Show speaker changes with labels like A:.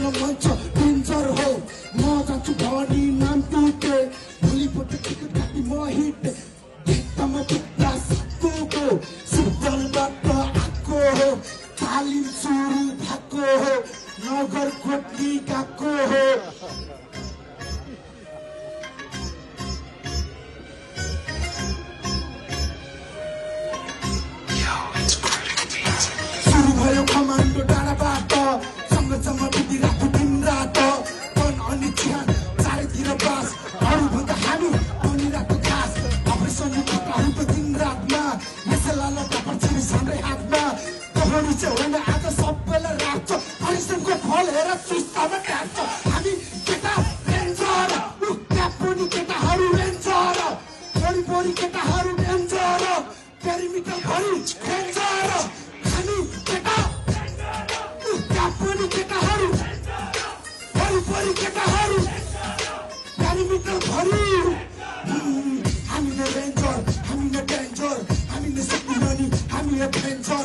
A: मेरो मञ्च डेन्जर हो म जान्छु भनी नाम टुटे भोलिपल्ट टिकट काटी म हिट एकदम पुग्दा सक्को सुब्दलबाट आएको हो तालिम सुरु भएको हो नगर कोटली गएको हो सुरु भयो कमान्डो डाँडाबाट सँगसँग बितिरहेको दिन रात मन अनि चिहान चारैतिर बास अरूभन्दा हामी बनिरहेको खास अपरेसन भएको दिन रातमा यसैलाई लट्टा पर्छ हाम्रै हातमा कहानी चाहिँ होइन आज सबैलाई राख्छ परिश्रमको फल हेर सुस्तामा ट्याक्छ हामी केटा डेन्जर त्यहाँ पनि केटाहरू डेन्जर वरिपरि केटाहरू डेन्जर पेरिमिटर भरि डेन्जर हामी केटा त्यहाँ पनि केटाहरू वरिपरि केटाहरू पेरिमिटर भरि हामी न डेन्जर हामी न डेन्जर हामी न सक्दिन नि हामी न डेन्जर